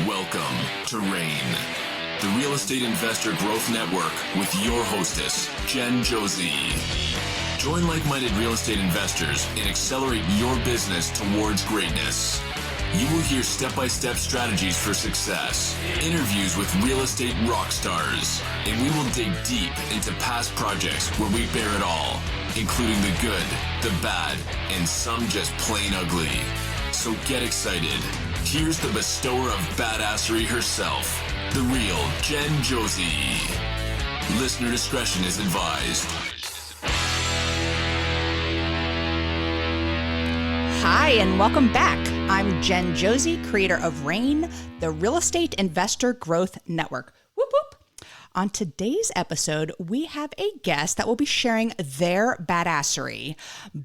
Welcome to RAIN, the Real Estate Investor Growth Network with your hostess, Jen Josie. Join like-minded real estate investors and accelerate your business towards greatness. You will hear step-by-step strategies for success, interviews with real estate rock stars, and we will dig deep into past projects where we bear it all, including the good, the bad, and some just plain ugly. So get excited. Here's the bestower of badassery herself, the real Jen Josie. Listener discretion is advised. Hi, and welcome back. I'm Jen Josie, creator of RAIN, the Real Estate Investor Growth Network. Whoop, whoop. On today's episode, we have a guest that will be sharing their badassery.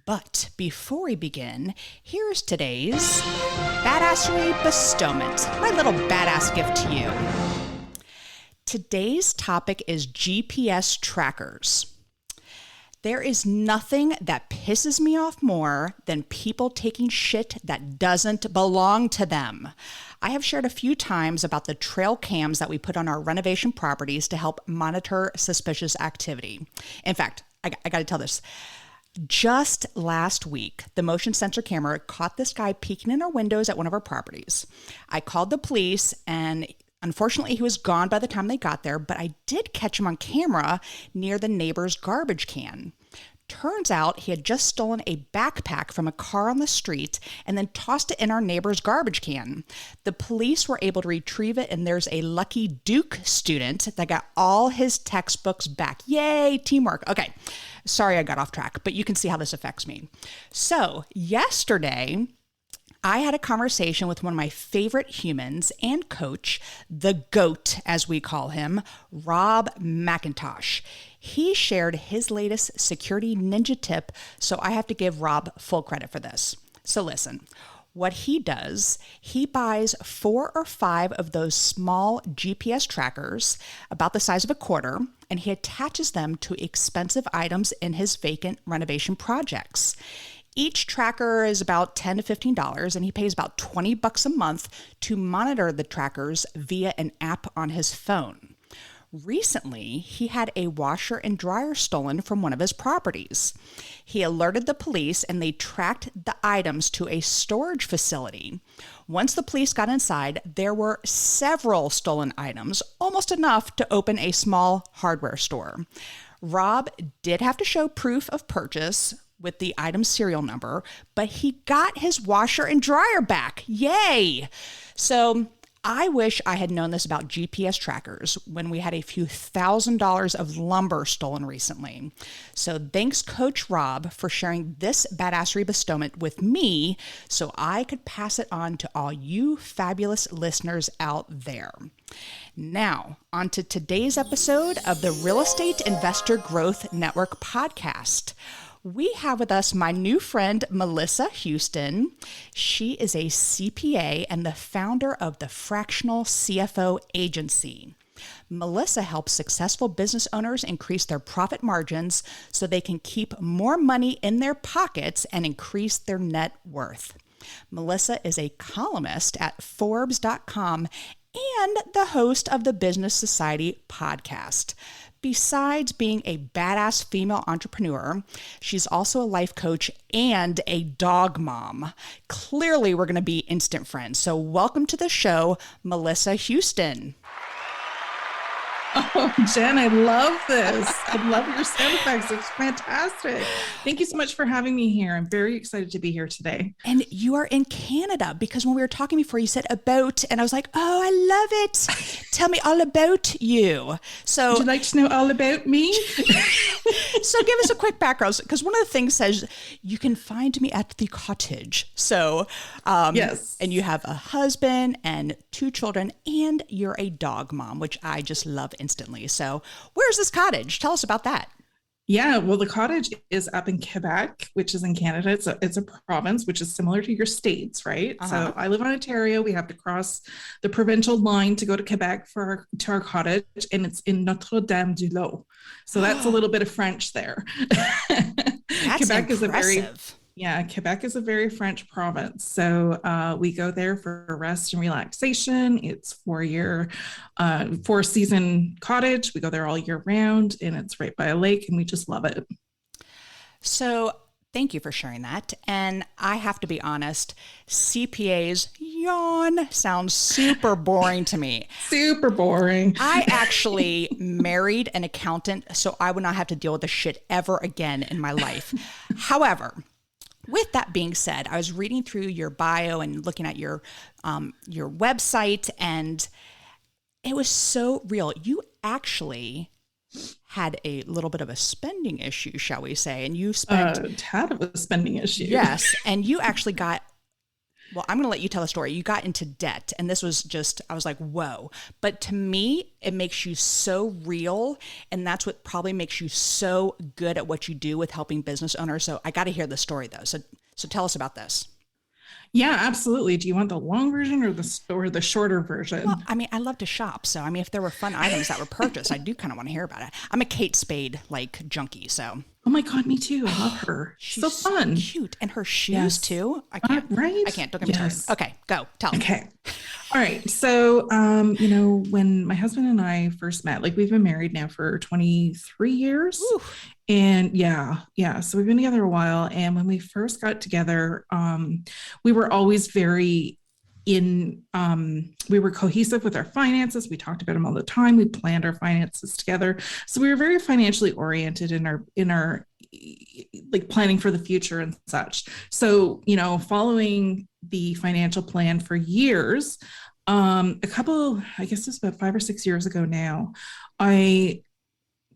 But before we begin, here's today's badassery bestowment, my little badass gift to you. Today's topic is GPS trackers. There is nothing that pisses me off more than people taking shit that doesn't belong to them. I have shared a few times about the trail cams that we put on our renovation properties to help monitor suspicious activity. In fact, I got to tell this. Just last week, the motion sensor camera caught this guy peeking in our windows at one of our properties. I called the police, and unfortunately, he was gone by the time they got there, but I did catch him on camera near the neighbor's garbage can. Turns out he had just stolen a backpack from a car on the street and then tossed it in our neighbor's garbage can. The police were able to retrieve it, and there's a lucky Duke student that got all his textbooks back. Yay, teamwork. Okay, sorry I got off track, but you can see how this affects me. So yesterday, I had a conversation with one of my favorite humans and coach, the GOAT, as we call him, Rob McIntosh. He shared his latest security ninja tip, so I have to give Rob full credit for this. So listen, what he does, he buys 4 or 5 of those small GPS trackers, about the size of a quarter, and he attaches them to expensive items in his vacant renovation projects. Each tracker is about $10 to $15, and he pays about $20 a month to monitor the trackers via an app on his phone. Recently, he had a washer and dryer stolen from one of his properties. He alerted the police, and they tracked the items to a storage facility. Once the police got inside, there were several stolen items, almost enough to open a small hardware store. Rob did have to show proof of purchase with the item serial number, but he got his washer and dryer back. Yay! So I wish I had known this about GPS trackers when we had a few $1,000s of lumber stolen recently. So thanks, Coach Rob, for sharing this badassery bestowment with me so I could pass it on to all you fabulous listeners out there. Now, on to today's episode of the Real Estate Investor Growth Network podcast. We have with us my new friend, Melissa Houston. She is a CPA and the founder of the Fractional CFO Agency. Melissa helps successful business owners increase their profit margins so they can keep more money in their pockets and increase their net worth. Melissa is a columnist at Forbes.com and the host of the Business Society podcast. Besides being a badass female entrepreneur, she's also a life coach and a dog mom. Clearly, we're going to be instant friends. So welcome to the show, Melissa Houston. Oh, Jen, I love this. I love your sound effects. It's fantastic. Thank you so much for having me here. I'm very excited to be here today. And you are in Canada, because when we were talking before, you said about, and I was like, oh, I love it. Tell me all about you. So would you like to know all about me? So give us a quick background, because one of the things says you can find me at the cottage. So yes. And you have a husband and 2 children, and you're a dog mom, which I just love instantly. So where's this cottage? Tell us about that. Yeah, well, the cottage is up in Quebec, which is in Canada. It's a province, which is similar to your states, right? Uh-huh. So I live in Ontario. We have to cross the provincial line to go to Quebec to our cottage, and it's in Notre-Dame-du-Lot. So that's a little bit of French there. That's Quebec impressive. is a very Yeah, Quebec is a very French province. So we go there for rest and relaxation. It's 4 year, 4 season cottage. We go there all year round and it's right by a lake and we just love it. So thank you for sharing that. And I have to be honest, CPAs, yawn, sounds super boring to me. Super boring. I actually married an accountant, so I would not have to deal with this shit ever again in my life. However, with that being said, I was reading through your bio and looking at your website, and it was so real. You actually had a little bit of a spending issue, shall we say, and you spent A tad of a spending issue. yes, and you actually got. Well, I'm going to let you tell the story. You got into debt, and this was just, I was like, whoa. But to me, it makes you so real, and that's what probably makes you so good at what you do with helping business owners. So I got to hear the story, though. So tell us about this. Yeah, absolutely. Do you want the long version or the shorter version? Well, I mean, I love to shop. So, I mean, if there were fun items that were purchased, I do kind of want to hear about it. I'm a Kate Spade, like, junkie, so. Oh my God, me too. I love her. She's so fun. Cute. And her shoes, Yes. too. I can't. Right? I can't. Don't get me Yes. started. Okay, go. Tell me. Okay. All right. So, when my husband and I first met, like we've been married now for 23 years. Ooh. And yeah. So we've been together a while. And when we first got together, we were always very we were cohesive with our finances. We talked about them all the time. We planned our finances together. So we were very financially oriented in our like planning for the future and such. So, following the financial plan for years, I guess it's about 5 or 6 years ago now, I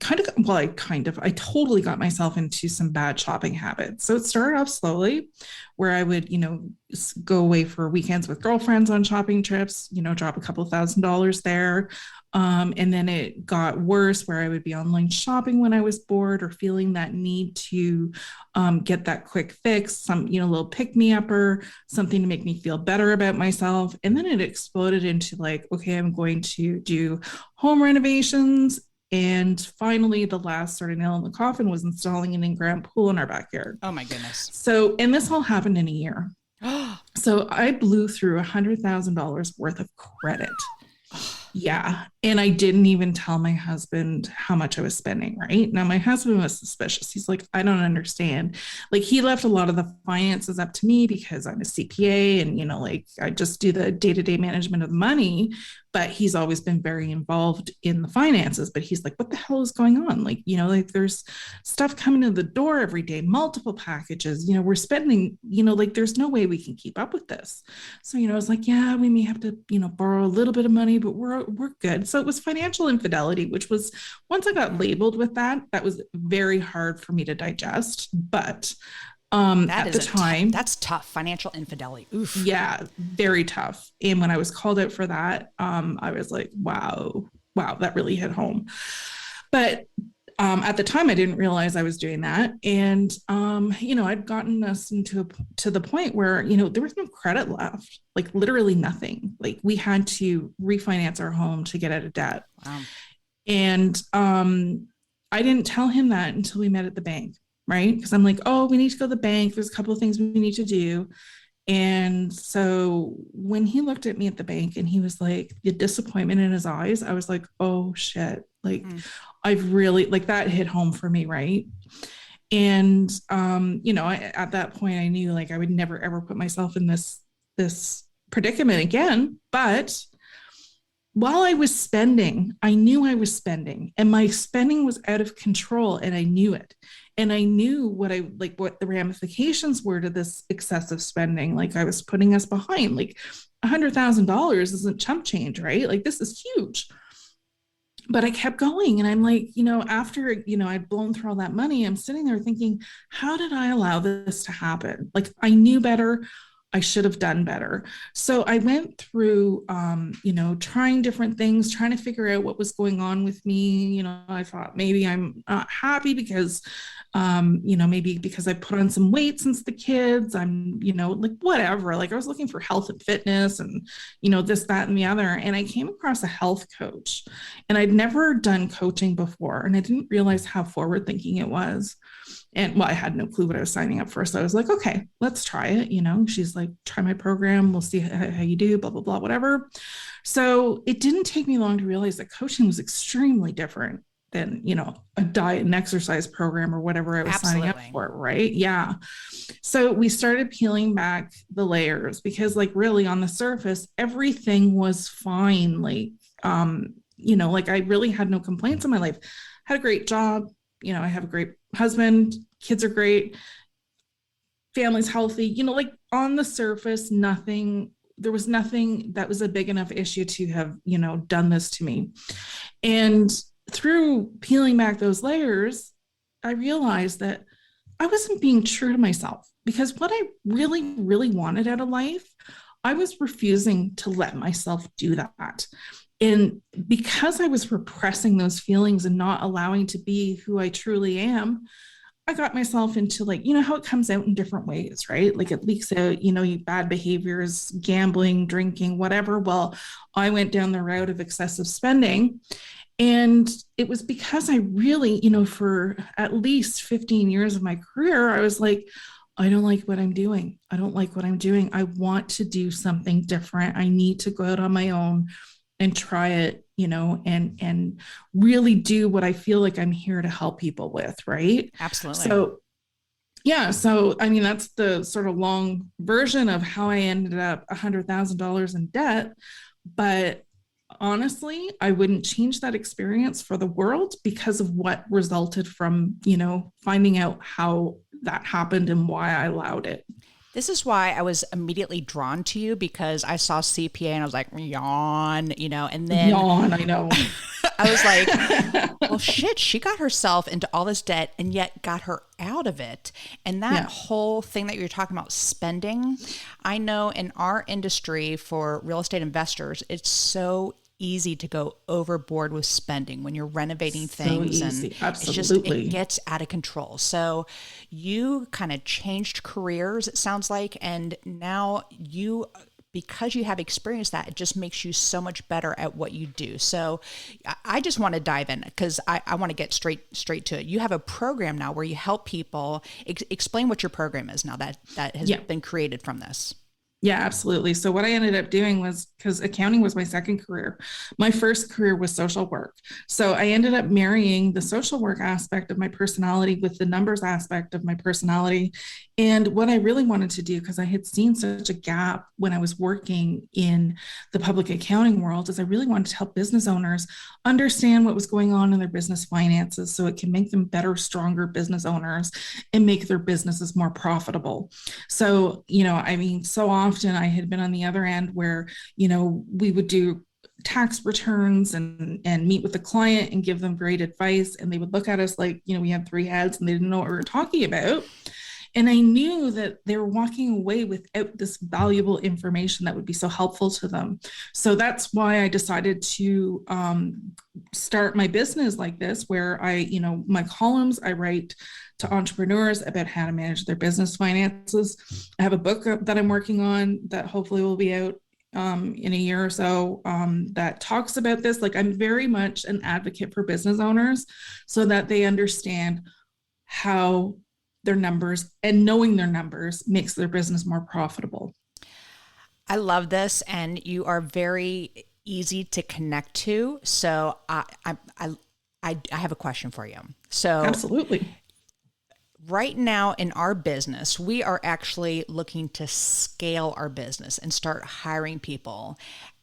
totally got myself into some bad shopping habits. So it started off slowly where I would, go away for weekends with girlfriends on shopping trips, drop a couple $1,000s there. And then it got worse where I would be online shopping when I was bored or feeling that need to get that quick fix, some, little pick me upper, something to make me feel better about myself. And then it exploded into like, okay, I'm going to do home renovations. And finally, the last sort of nail in the coffin was installing an in-ground pool in our backyard. Oh, my goodness. So, and this all happened in a year. So I blew through $100,000 worth of credit. Yeah. And I didn't even tell my husband how much I was spending, right? Now, my husband was suspicious. He's like, I don't understand. Like, he left a lot of the finances up to me because I'm a CPA and, like, I just do the day-to-day management of the money. But he's always been very involved in the finances. But he's like, what the hell is going on? Like, like there's stuff coming to the door every day, multiple packages, we're spending, like there's no way we can keep up with this. So, I was like, yeah, we may have to, borrow a little bit of money, but we're good. So it was financial infidelity, which was, once I got labeled with that was very hard for me to digest. But at the time, that's tough. Financial infidelity. Oof. Yeah, very tough. And when I was called out for that, I was like, wow, that really hit home. But at the time, I didn't realize I was doing that. And, I'd gotten us to the point where, there was no credit left, like literally nothing. Like we had to refinance our home to get out of debt. Wow. And I didn't tell him that until we met at the bank. Right. Because I'm like, oh, we need to go to the bank. There's a couple of things we need to do. And so when he looked at me at the bank and he was like, the disappointment in his eyes, I was like, oh this I've really like that hit home for me. Right. And, at that point I knew like I would never, ever put myself in this predicament again. But while I was spending, I knew I was spending and my spending was out of control and I knew it. And I knew what the ramifications were to this excessive spending. Like I was putting us behind, like $100,000 isn't chump change, right? Like this is huge. But I kept going. And I'm like, after, I'd blown through all that money, I'm sitting there thinking, how did I allow this to happen? Like I knew better. I should have done better. So I went through, trying different things, trying to figure out what was going on with me. I thought maybe I'm not happy because, maybe because I put on some weight since the kids, I'm, like whatever, like I was looking for health and fitness and, this, that, and the other. And I came across a health coach and I'd never done coaching before. And I didn't realize how forward thinking it was. And well, I had no clue what I was signing up for. So I was like, okay, let's try it. She's like, try my program. We'll see how you do, blah, blah, blah, whatever. So it didn't take me long to realize that coaching was extremely different than, a diet and exercise program or whatever I was signing up for. Right. Yeah. So we started peeling back the layers because like really on the surface, everything was fine. Like, like I really had no complaints in my life. Had a great job. I have a great husband, kids are great, family's healthy, like on the surface, there was nothing that was a big enough issue to have, done this to me. And through peeling back those layers, I realized that I wasn't being true to myself because what I really, really wanted out of life, I was refusing to let myself do that. And because I was repressing those feelings and not allowing to be who I truly am, I got myself into like, how it comes out in different ways, right? Like it leaks out, bad behaviors, gambling, drinking, whatever. Well, I went down the route of excessive spending. And it was because I really, for at least 15 years of my career, I was like, I don't like what I'm doing. I don't like what I'm doing. I want to do something different. I need to go out on my own and try it, and really do what I feel like I'm here to help people with. Right. Absolutely. So, yeah. So, I mean, that's the sort of long version of how I ended up $100,000 in debt. But honestly, I wouldn't change that experience for the world because of what resulted from, finding out how that happened and why I allowed it. This is why I was immediately drawn to you because I saw CPA and I was like, yawn, and then yawn, I know. I was like, well, shit, she got herself into all this debt and yet got her out of it. And that whole thing that you're talking about spending, I know in our industry for real estate investors, it's so easy to go overboard with spending when you're renovating things and Absolutely. it gets out of control. So you kind of changed careers, it sounds like, and now because you have experienced that, it just makes you so much better at what you do. So I just want to dive in because I want to get straight to it. You have a program now where you help people. Explain what your program is now that has been created from this. Yeah, absolutely. So what I ended up doing was, because accounting was my second career, my first career was social work. So I ended up marrying the social work aspect of my personality with the numbers aspect of my personality. And what I really wanted to do, because I had seen such a gap when I was working in the public accounting world, is I really wanted to help business owners understand what was going on in their business finances so it can make them better, stronger business owners and make their businesses more profitable. So, so often I had been on the other end where, we would do tax returns and meet with the client and give them great advice. And they would look at us like, we had three heads and they didn't know what we were talking about. And I knew that they were walking away without this valuable information that would be so helpful to them. So that's why I decided to start my business like this, where my columns, I write to entrepreneurs about how to manage their business finances. I have a book that I'm working on that hopefully will be out in a year or so that talks about this. Like, I'm very much an advocate for business owners so that they understand how their numbers and knowing their numbers makes their business more profitable. I love this, and you are very easy to connect to. So I have a question for you. So absolutely. Right now in our business, we are actually looking to scale our business and start hiring people.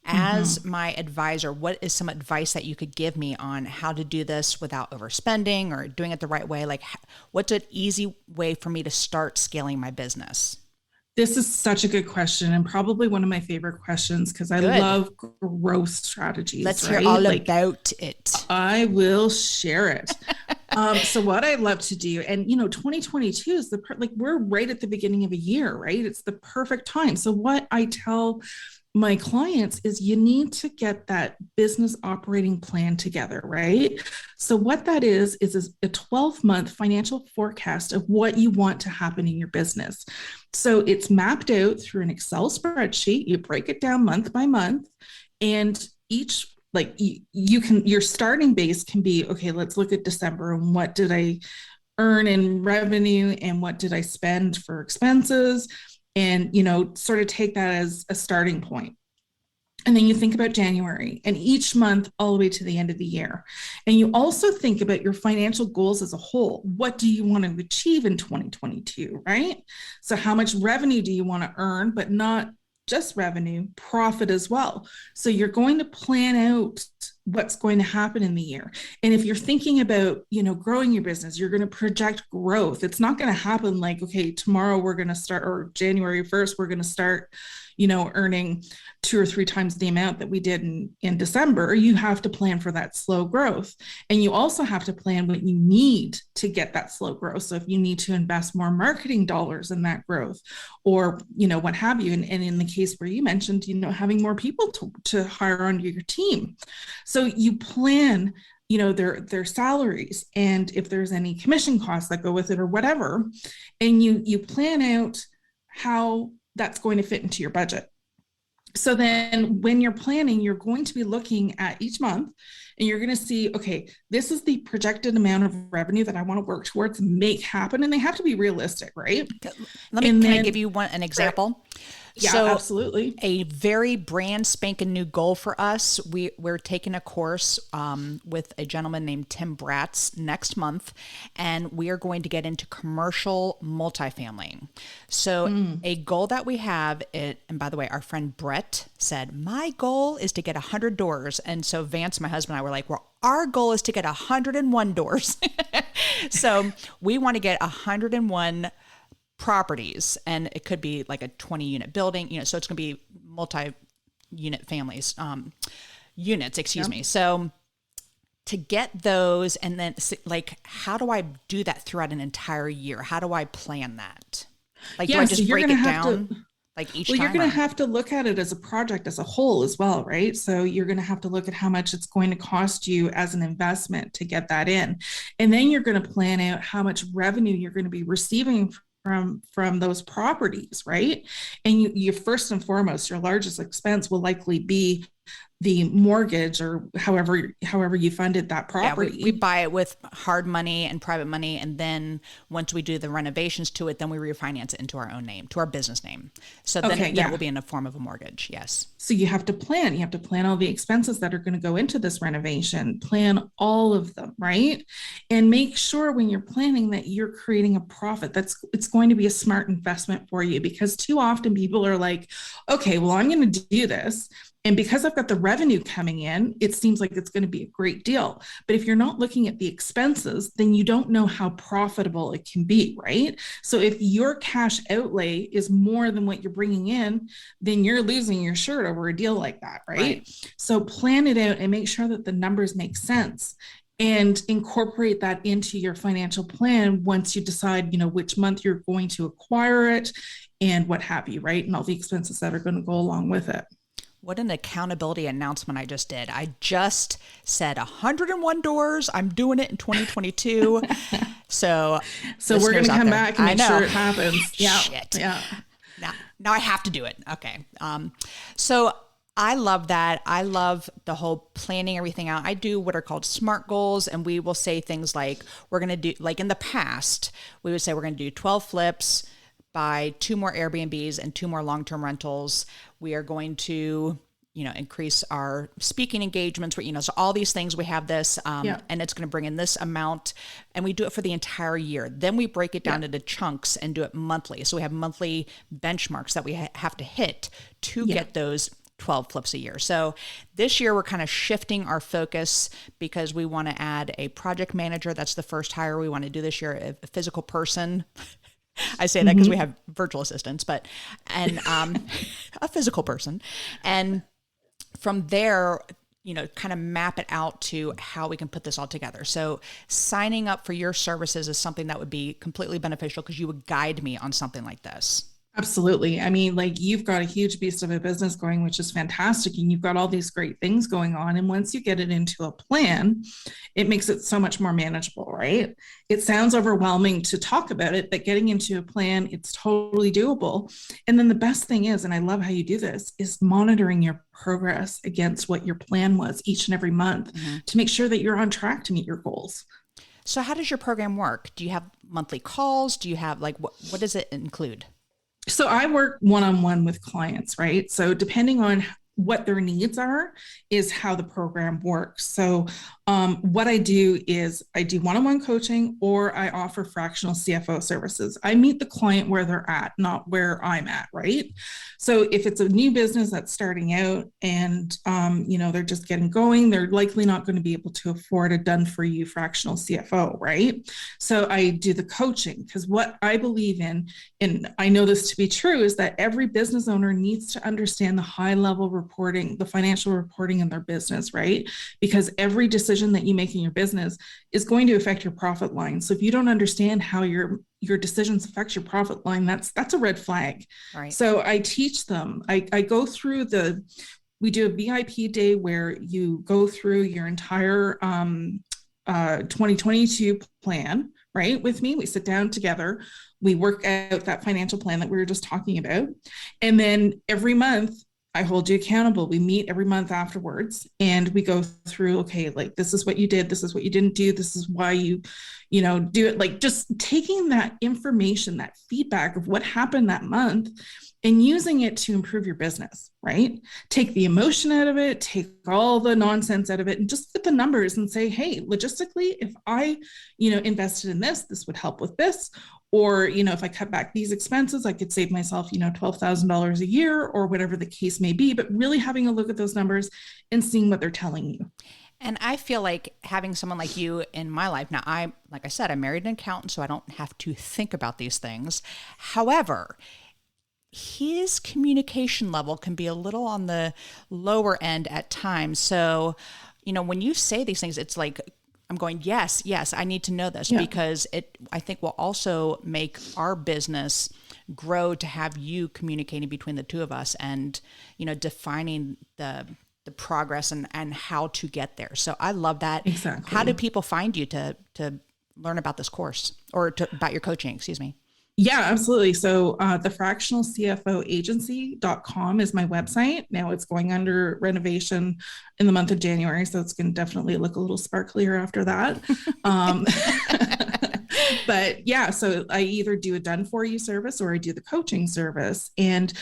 As my advisor, what is some advice that you could give me on how to do this without overspending or doing it the right way? Like, what's an easy way for me to start scaling my business? This is such a good question and probably one of my favorite questions because I love growth strategies. Let's hear all about it. I will share it. So what I love to do, and 2022 is we're right at the beginning of a year, right? It's the perfect time. So what I tell my clients is you need to get that business operating plan together, right? So what that is a 12-month financial forecast of what you want to happen in your business. So it's mapped out through an Excel spreadsheet. You break it down month by month, and each your starting base can be, okay, let's look at December and what did I earn in revenue and what did I spend for expenses, and, sort of take that as a starting point. And then you think about January and each month all the way to the end of the year. And you also think about your financial goals as a whole. What do you want to achieve in 2022, right? So how much revenue do you want to earn, but not just revenue, profit as well. So you're going to plan out what's going to happen in the year. And if you're thinking about, growing your business, you're going to project growth. It's not going to happen like, okay, tomorrow we're going to start, or January 1st, we're going to start, earning 2 or 3 times the amount that we did in December. You have to plan for that slow growth. And you also have to plan what you need to get that slow growth. So if you need to invest more marketing dollars in that growth, or, what have you. And in the case where you mentioned, having more people to hire onto your team. So you plan, their salaries, and if there's any commission costs that go with it or whatever, and you plan out how that's going to fit into your budget. So then when you're planning, you're going to be looking at each month and you're going to see, okay, this is the projected amount of revenue that I want to work towards, make happen. And they have to be realistic, right? Can I give you an example? Yeah, so absolutely. A very brand spanking new goal for us. We're taking a course with a gentleman named Tim Bratz next month, and we are going to get into commercial multifamily. So a goal that we have, and by the way, our friend Brett said, my goal is to get 100 doors. And so Vance, my husband, and I were like, well, our goal is to get 101 doors. So we want to get 101 properties, and it could be like a 20-unit building, so it's going to be multi-unit families, units, excuse me. So to get those, and then like, how do I do that throughout an entire year? How do I plan that? Like, do I just break it down? Like each time? You're going to have to look at it as a project as a whole as well, right? So you're going to have to look at how much it's going to cost you as an investment to get that in. And then you're going to plan out how much revenue you're going to be receiving from those properties, right? And you first and foremost, your largest expense will likely be the mortgage, or however you funded that property. Yeah, we buy it with hard money and private money, and then once we do the renovations to it, then we refinance it into our own name, to our business name. So then it will be in the form of a mortgage. Yes. So you have to plan. You have to plan all the expenses that are going to go into this renovation. Plan all of them, right? And make sure when you're planning that you're creating a profit. It's going to be a smart investment for you, because too often people are like, okay, well, I'm going to do this, and because I've got the revenue coming in, it seems like it's going to be a great deal. But if you're not looking at the expenses, then you don't know how profitable it can be, right? So if your cash outlay is more than what you're bringing in, then you're losing your shirt over a deal like that, right? So plan it out and make sure that the numbers make sense, and incorporate that into your financial plan once you decide, which month you're going to acquire it and what have you, right? And all the expenses that are going to go along with it. What an accountability announcement I just did. I just said 101 doors. I'm doing it in 2022. So we're going to come back and make sure it happens. Yeah. Shit. Yeah. Now I have to do it. Okay. So I love that. I love the whole planning everything out. I do what are called SMART goals, and we will say things like, we're going to do, like in the past, we would say we're going to do 12 flips, buy 2 more Airbnbs and 2 more long-term rentals. We are going to, increase our speaking engagements, so all these things, we have this, and it's going to bring in this amount, and we do it for the entire year. Then we break it down into chunks and do it monthly. So we have monthly benchmarks that we have to hit to get those 12 flips a year. So this year we're kind of shifting our focus, because we want to add a project manager. That's the first hire we want to do this year, a physical person. I say that because we have virtual assistants, and a physical person. And from there, kind of map it out to how we can put this all together. So signing up for your services is something that would be completely beneficial, because you would guide me on something like this. Absolutely. I mean, like, you've got a huge beast of a business going, which is fantastic. And you've got all these great things going on. And once you get it into a plan, it makes it so much more manageable, right? It sounds overwhelming to talk about it, but getting into a plan, it's totally doable. And then the best thing is, and I love how you do this, is monitoring your progress against what your plan was each and every month to make sure that you're on track to meet your goals. So how does your program work? Do you have monthly calls? Do you have like, what does it include? So I work one-on-one with clients, right? So depending on what their needs are is how the program works. So what I do is I do one-on-one coaching, or I offer fractional CFO services. I meet the client where they're at, not where I'm at, right? So if it's a new business that's starting out and they're just getting going, they're likely not going to be able to afford a done-for-you fractional CFO, right? So I do the coaching, because what I believe in, and I know this to be true, is that every business owner needs to understand the high-level reporting, the financial reporting in their business, right? Because every decision that you make in your business is going to affect your profit line. So if you don't understand how your decisions affect your profit line, that's a red flag. Right. So I teach them. I go through we do a VIP day where you go through your entire 2022 plan, right, with me. We sit down together. We work out that financial plan that we were just talking about. And then every month, I hold you accountable. We meet every month afterwards, and we go through, okay, like, this is what you did. This is what you didn't do. This is why you do it. Like, just taking that information, that feedback of what happened that month, and using it to improve your business, right? Take the emotion out of it, take all the nonsense out of it, and just look at the numbers and say, hey, logistically, if I, invested in this would help with this. Or, if I cut back these expenses, I could save myself, $12,000 a year, or whatever the case may be. But really having a look at those numbers and seeing what they're telling you. And I feel like having someone like you in my life, now like I said, I married an accountant, so I don't have to think about these things. However, his communication level can be a little on the lower end at times. So, when you say these things, it's like, I'm going, yes, I need to know this, because I think will also make our business grow to have you communicating between the two of us and, defining the progress and how to get there. So I love that. Exactly. How do people find you to learn about this course, or about your coaching, excuse me? Yeah, absolutely. So the Fractional CFO Agency.com is my website. Now it's going under renovation in the month of January, so it's going to definitely look a little sparklier after that. But yeah, so I either do a done for you service or I do the coaching service. And,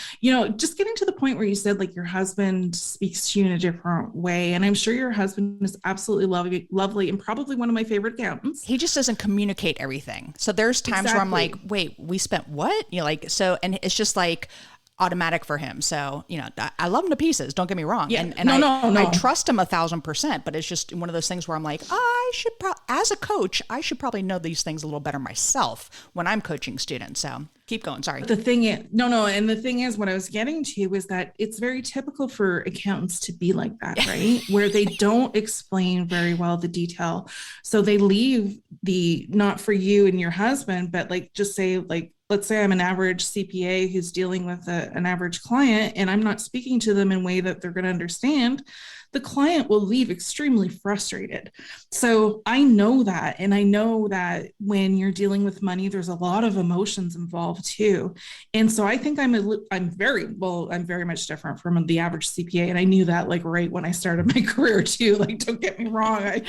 just getting to the point where you said, like, your husband speaks to you in a different way. And I'm sure your husband is absolutely lovely and probably one of my favorite accountants. He just doesn't communicate everything. So there's times where I'm like, wait, we spent what? And it's just like automatic for him. So, I love him to pieces. Don't get me wrong. Yeah. And I trust him 1,000%, but it's just one of those things where I'm like, as a coach, I should probably know these things a little better myself when I'm coaching students. So keep going. Sorry. But the thing is, and the thing is, what I was getting to was that it's very typical for accountants to be like that, right? Where they don't explain very well the detail. So they leave not for you and your husband, but like, just say, like, let's say I'm an average CPA who's dealing with an average client, and I'm not speaking to them in a way that they're going to understand. The client will leave extremely frustrated. So I know that. And I know that when you're dealing with money, there's a lot of emotions involved too. And so I think I'm very much different from the average CPA. And I knew that, like, right when I started my career too. Like, don't get me wrong.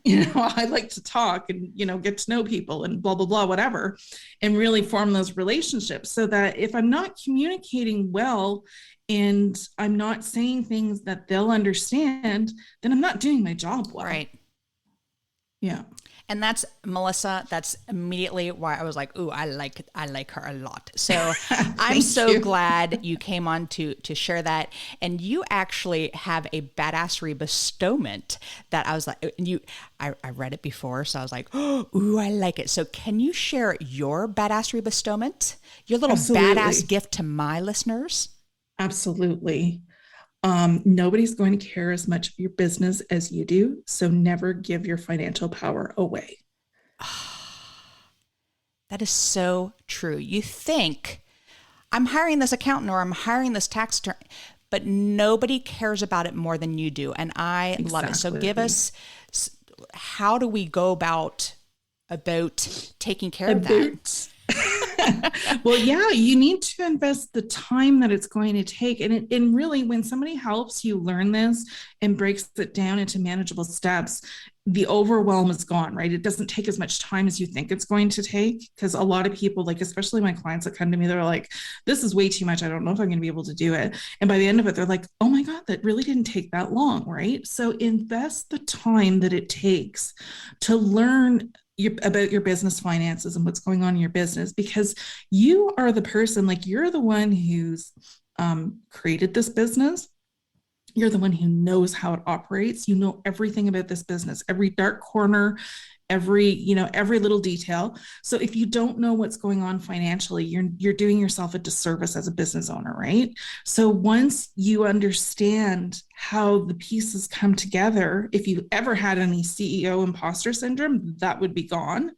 I like to talk and, get to know people and blah, blah, blah, whatever, and really form those relationships, so that if I'm not communicating well and I'm not saying things that they'll understand, then I'm not doing my job well. Right. Yeah. And that's Melissa. That's immediately why I was like, ooh, I like her a lot. So I'm so glad you came on to share that. And you actually have a badassery bestowment that I was like, I read it before. So I was like, oh, ooh, I like it. So can you share your badassery bestowment, your little badass gift to my listeners? Absolutely. Nobody's going to care as much of your business as you do. So never give your financial power away. That is so true. You think, I'm hiring this accountant or I'm hiring this tax attorney, but nobody cares about it more than you do. And I love it. So give us, how do we go about taking care of that? Well, yeah, you need to invest the time that it's going to take. And really, when somebody helps you learn this and breaks it down into manageable steps, the overwhelm is gone, right? It doesn't take as much time as you think it's going to take. Because a lot of people, like, especially my clients that come to me, they're like, this is way too much. I don't know if I'm going to be able to do it. And by the end of it, they're like, oh my God, that really didn't take that long, right? So invest the time that it takes to learn about your business finances and what's going on in your business, because you are the person, like, you're the one who's created this business. You're the one who knows how it operates. You know everything about this business, every dark corner, every little detail. So if you don't know what's going on financially, you're doing yourself a disservice as a business owner, right? So once you understand how the pieces come together, if you ever had any CEO imposter syndrome, that would be gone.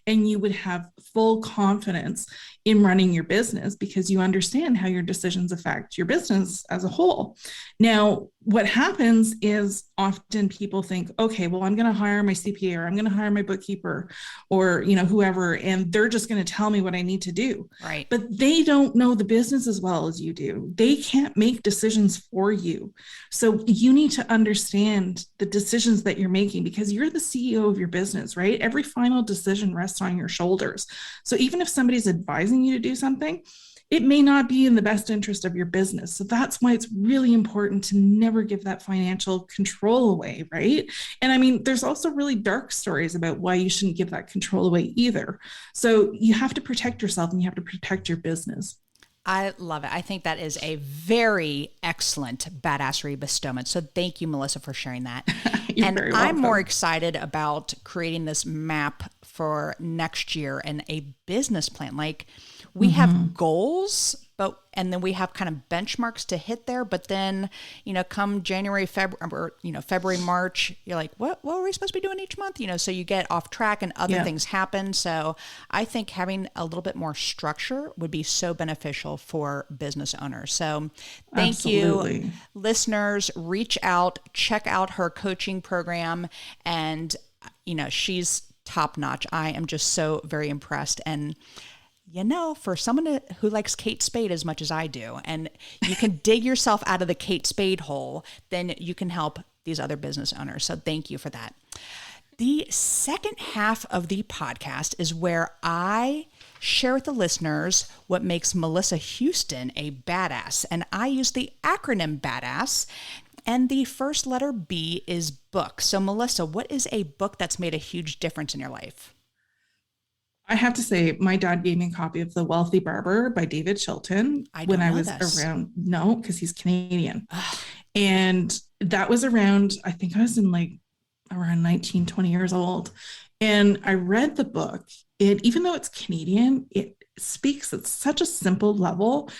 And you would have full confidence in running your business because you understand how your decisions affect your business as a whole. Now, what happens is often people think, okay, well, I'm going to hire my CPA, or I'm going to hire my bookkeeper, or, whoever, and they're just going to tell me what I need to do. Right. But they don't know the business as well as you do. They can't make decisions for you. So you need to understand the decisions that you're making because you're the CEO of your business, right? Every final decision rests on your shoulders. So even if somebody's advising you to do something, it may not be in the best interest of your business. So that's why it's really important to never give that financial control away, right? And I mean, there's also really dark stories about why you shouldn't give that control away either. So you have to protect yourself and you have to protect your business. I love it. I think that is a very excellent badassery bestowment. So thank you, Melissa, for sharing that. And I'm more excited about creating this map for next year and a business plan. Like, we have goals, and then we have kind of benchmarks to hit there. But then, come January, February, March, you're like, what are we supposed to be doing each month? So you get off track and other things happen. So I think having a little bit more structure would be so beneficial for business owners. So thank you, listeners. Reach out, check out her coaching program. And, she's top notch. I am just so very impressed. And for someone who likes Kate Spade as much as I do, and you can dig yourself out of the Kate Spade hole, then you can help these other business owners. So thank you for that. The second half of the podcast is where I share with the listeners what makes Melissa Houston a badass. And I use the acronym BADASS. And the first letter B is book. So Melissa, what is a book that's made a huge difference in your life? I have to say, my dad gave me a copy of The Wealthy Barber by David Chilton when I was around. No, because he's Canadian. And that was around, I think I was in around 19, 20 years old. And I read the book. And even though it's Canadian, it speaks at such a simple level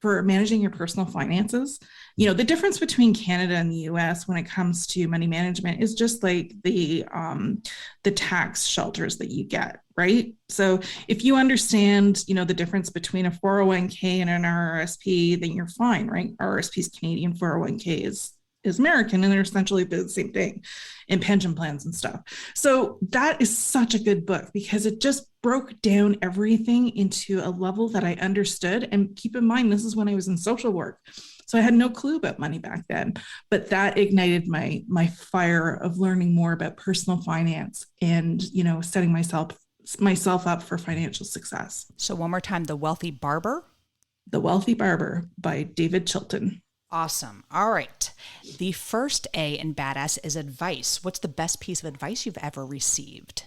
for managing your personal finances. The difference between Canada and the US when it comes to money management is just like the tax shelters that you get, right? So if you understand, the difference between a 401k and an RRSP, then you're fine, right? RRSP is Canadian, 401k is American, and they're essentially the same thing in pension plans and stuff. So that is such a good book because it just broke down everything into a level that I understood. And keep in mind, this is when I was in social work. So I had no clue about money back then, but that ignited my fire of learning more about personal finance and, setting myself up for financial success. So one more time, The Wealthy Barber? The Wealthy Barber by David Chilton. Awesome. All right. The first A in badass is advice. What's the best piece of advice you've ever received?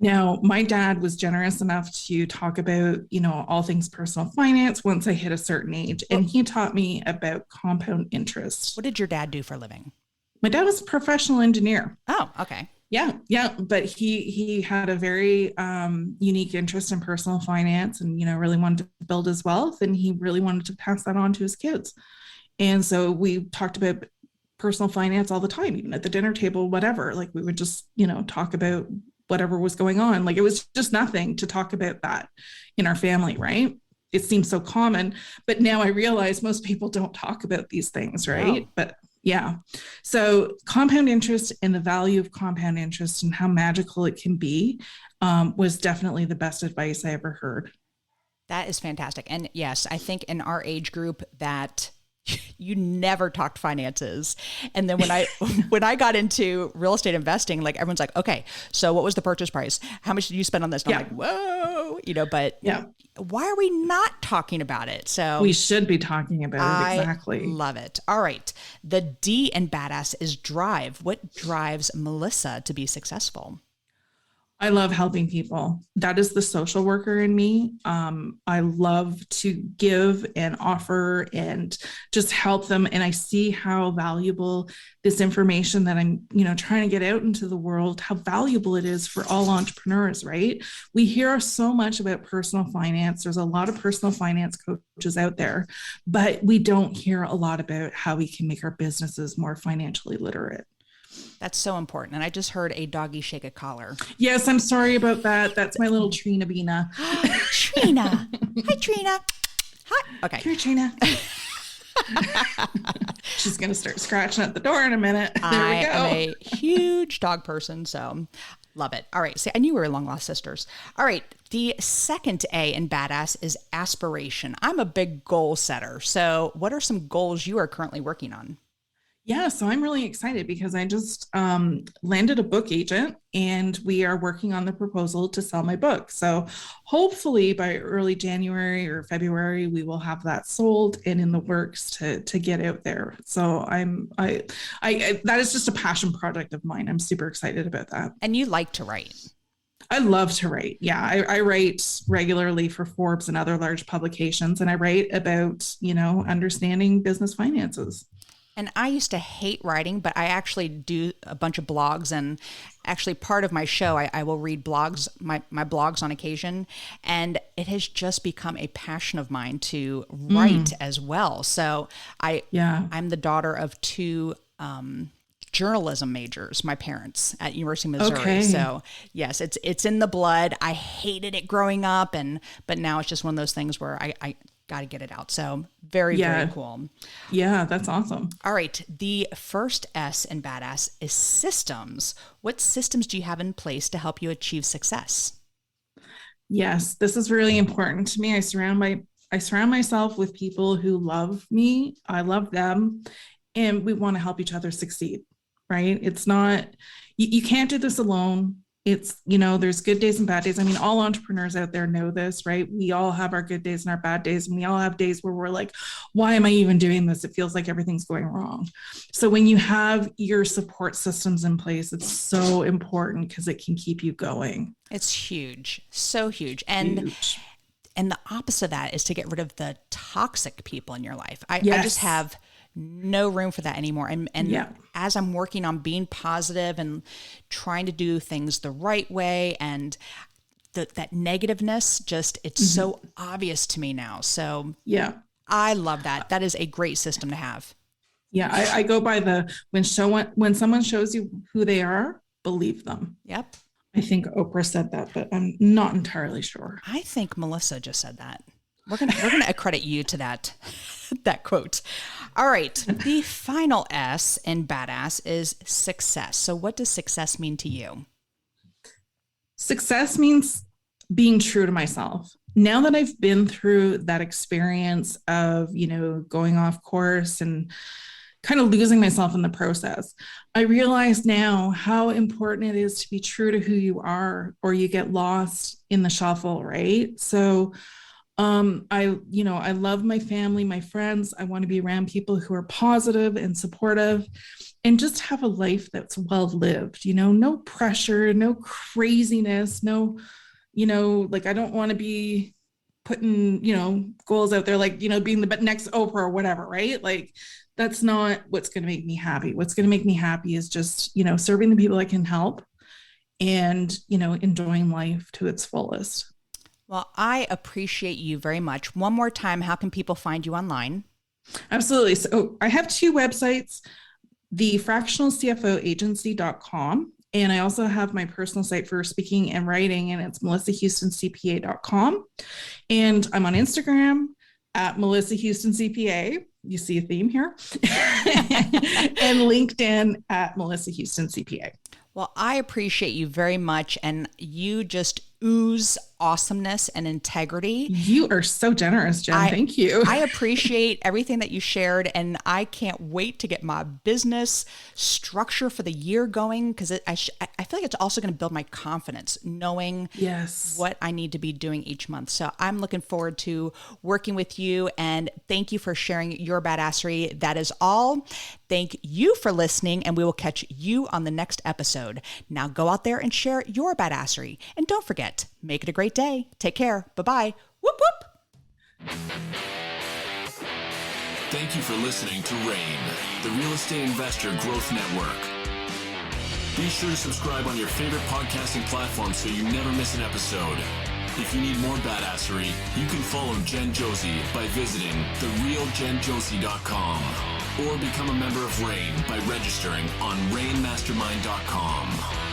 Now, my dad was generous enough to talk about, all things personal finance once I hit a certain age. And he taught me about compound interest. What did your dad do for a living? My dad was a professional engineer. Oh, okay. Yeah. But he had a very unique interest in personal finance and, really wanted to build his wealth. And he really wanted to pass that on to his kids. And so we talked about personal finance all the time, even at the dinner table, whatever. Like, we would just, talk about whatever was going on. Like, it was just nothing to talk about that in our family, right? It seems so common, but now I realize most people don't talk about these things, right? Wow. But yeah. So compound interest and the value of compound interest and how magical it can be was definitely the best advice I ever heard. That is fantastic. And yes, I think in our age group that you never talked finances. And then when I got into real estate investing, like everyone's like, okay, so what was the purchase price? How much did you spend on this? And I'm like, whoa, but why are we not talking about it? So we should be talking about it. Exactly. I love it. All right. The D in badass is drive. What drives Melissa to be successful? I love helping people. That is the social worker in me. I love to give and offer and just help them. And I see how valuable this information that I'm, trying to get out into the world, how valuable it is for all entrepreneurs, right? We hear so much about personal finance. There's a lot of personal finance coaches out there, but we don't hear a lot about how we can make our businesses more financially literate. That's so important. And I just heard a doggy shake a collar. Yes, I'm sorry about that. That's my little Trina Beena. Trina. Hi, Trina. Hi. Okay. Here, Trina. She's going to start scratching at the door in a minute. There we go. I am a huge dog person, so love it. All right. See, I knew we were long lost sisters. All right. The second A in badass is aspiration. I'm a big goal setter. So what are some goals you are currently working on? Yeah, so I'm really excited because I just landed a book agent and we are working on the proposal to sell my book. So hopefully by early January or February, we will have that sold and in the works to get out there. So I that is just a passion project of mine. I'm super excited about that. And you like to write. I love to write. Yeah, I write regularly for Forbes and other large publications, and I write about, understanding business finances. And I used to hate writing, but I actually do a bunch of blogs, and actually part of my show, I will read blogs, my blogs on occasion. And it has just become a passion of mine to write as well. So I'm the daughter of two journalism majors, my parents at University of Missouri. Okay. So yes, it's in the blood. I hated it growing up, but now it's just one of those things where I got to get it out. So very cool. Yeah, that's awesome. All right. The first S in badass is systems. What systems do you have in place to help you achieve success? Yes, this is really important to me. I surround myself with people who love me. I love them, and we want to help each other succeed, right? It's not, you can't do this alone. It's, there's good days and bad days. I mean, all entrepreneurs out there know this, right? We all have our good days and our bad days. And we all have days where we're like, why am I even doing this? It feels like everything's going wrong. So when you have your support systems in place, it's so important because it can keep you going. It's huge. So huge. And the opposite of that is to get rid of the toxic people in your life. I just have no room for that anymore. And as I'm working on being positive and trying to do things the right way, and that negativeness, it's so obvious to me now. So I love that. That is a great system to have. Yeah. I go by when someone shows you who they are, believe them. Yep. I think Oprah said that, but I'm not entirely sure. I think Melissa just said that. We're gonna accredit you to that quote. All right. The final S in badass is success. So what does success mean to you? Success means being true to myself. Now that I've been through that experience of, going off course and kind of losing myself in the process, I realize now how important it is to be true to who you are, or you get lost in the shuffle, right? So I love my family, my friends. I want to be around people who are positive and supportive and just have a life that's well lived, no pressure, no craziness, no, I don't want to be putting, goals out there, like, being the next Oprah or whatever, right? Like, that's not what's going to make me happy. What's going to make me happy is just, serving the people I can help and, enjoying life to its fullest. Well, I appreciate you very much. One more time, how can people find you online? Absolutely. So I have two websites, the Fractional CFO Agency.com. And I also have my personal site for speaking and writing, and it's melissahoustoncpa.com. And I'm on Instagram at melissahoustoncpa. You see a theme here. And LinkedIn at melissahoustoncpa. Well, I appreciate you very much. And you just ooze awesomeness and integrity. You are so generous, Jen. Thank you. I appreciate everything that you shared, and I can't wait to get my business structure for the year going, because I feel like it's also going to build my confidence knowing what I need to be doing each month. So I'm looking forward to working with you, and thank you for sharing your badassery. That is all. Thank you for listening, and we will catch you on the next episode. Now go out there and share your badassery. And don't forget, make it a great day. Take care. Bye-bye. Whoop, whoop. Thank you for listening to RAIN, the Real Estate Investor Growth Network. Be sure to subscribe on your favorite podcasting platform so you never miss an episode. If you need more badassery, you can follow Jen Josie by visiting therealjenjosie.com or become a member of RAIN by registering on rainmastermind.com.